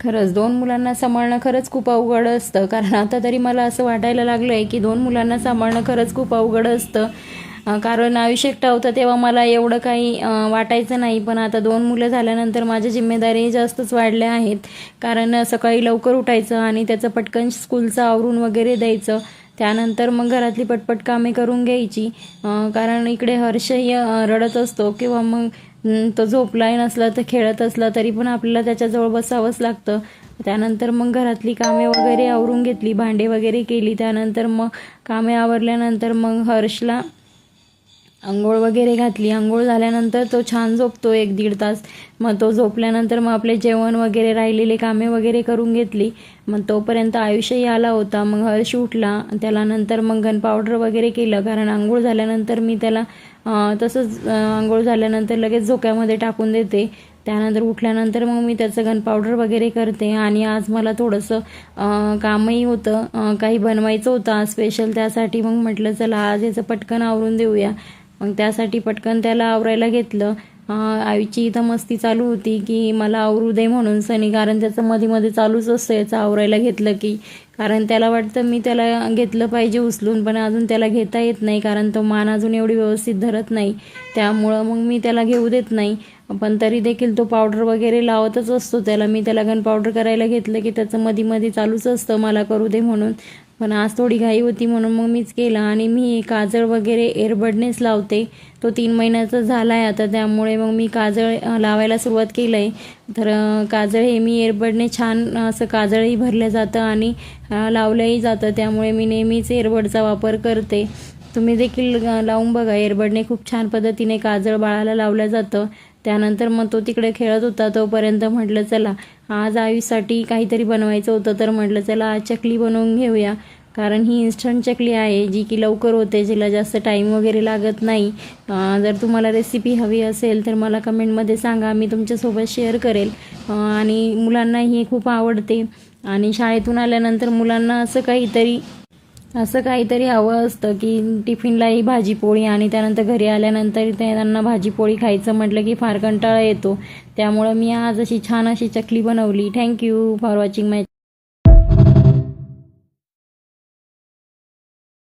खरंच 2 मुलांना सांभाळणं खरंच खूप अवघड असतं. कारण आता तरी मला असं वाटायला लागलं आहे, की 2 मुलांना सांभाळणं खरंच खूप अवघड असतं. कारण आयुष्य एकटं होतं तेव्हा मला एवढं काही वाटायचं नाही. पण आता 2 मुलं झाल्यानंतर माझ्या जिम्मेदारी जास्तच वाढल्या आहेत. कारण सकाळी लवकर उठायचं आणि त्याचं पटकन स्कूलचं आवरून वगैरे द्यायचं. त्यानंतर मग घरातली पटपट कामे करून घ्यायची. कारण इकडे हर्षही रडत असतो किंवा मग तो झोपलाही नसला तर खेळत असला तरी पण आपल्याला त्याच्याजवळ बसावंच लागतं. त्यानंतर मग घरातली कामे वगैरे आवरून घेतली, भांडे वगैरे केली. त्यानंतर मग कामे आवरल्यानंतर मग हर्षला अंघोळ वगैरे घातली. अंघोळ झाल्यानंतर तो छान झोपतो 1-1.5 तास. मग तो झोपल्यानंतर मग आपले जेवण वगैरे राहिलेले कामे वगैरे करून घेतली. मग तोपर्यंत आयुष्यही आला होता. मग हर्ष उठला. त्याला नंतर मग गन पावडर वगैरे केलं. कारण अंघोळ झाल्यानंतर मी त्याला तसंच अंघोळ झाल्यानंतर लगेच झोक्यामध्ये टाकून देते. त्यानंतर उठल्यानंतर मग मी त्याचं गन पावडर वगैरे करते. आणि आज मला थोडंसं कामही होतं, काही बनवायचं होतं आज स्पेशल. त्यासाठी मग म्हटलं चला आज याचं पटकन आवरून देऊया. मग त्यासाठी पटकन त्याला आवरायला घेतलं. आईची इथं मस्ती चालू होती की मला आवरू दे म्हणून सनी, कारण त्याचं मध्ये चालूच असतं याचं आवरायला घेतलं की. कारण त्याला वाटतं मी त्याला घेतलं पाहिजे उचलून, पण अजून त्याला घेता येत नाही कारण तो मान अजून एवढी व्यवस्थित धरत नाही. त्यामुळं मग मी त्याला घेऊ देत नाही. पण तरी देखील तो पावडर वगैरे लावतच असतो त्याला. मी त्याला गन पावडर करायला घेतलं की त्याचं मध्ये चालूच असतं मला करू दे म्हणून. पण आज थोडी घाई होती म्हणून मग मीच केलं. आणि मी काजळ वगैरे एअरबडनेच लावते. तो 3 महिन्याचा झाला आहे आता, त्यामुळे मग मी काजळ लावायला सुरुवात केलं आहे. तर काजळ हे मी एअरबडने छान असं काजळही भरलं जातं आणि लावलंही जातं. त्यामुळे मी नेहमीच एअरबडचा वापर करते. तुम्ही देखील लावून बघा. एअरबडने खूप छान पद्धतीने काजळ बाळाला लावलं जातं. त्यानंतर मग तो तिकडे खेळत होता तोपर्यंत म्हटलं चला आज आयुषसाठी काहीतरी बनवायचं होतं. तर म्हटलं चला आज चकली बनवून घेऊया. कारण ही इन्स्टंट चकली आहे जी की लवकर होते, जिला जास्त टाईम वगैरे लागत नाही. जर तुम्हाला रेसिपी हवी असेल तर मला कमेंटमध्ये सांगा, मी तुमच्यासोबत शेअर करेल. आणि मुलांनाही खूप आवडते. आणि शाळेतून आल्यानंतर मुलांना असं काहीतरी हवं असतं की टिफिनलाही भाजीपोळी, आणि त्यानंतर घरी आल्यानंतर त्यांना भाजीपोळी खायचं म्हटलं की फार कंटाळा येतो. त्यामुळं मी आज अशी छान अशी चकली बनवली. Thank you for watching my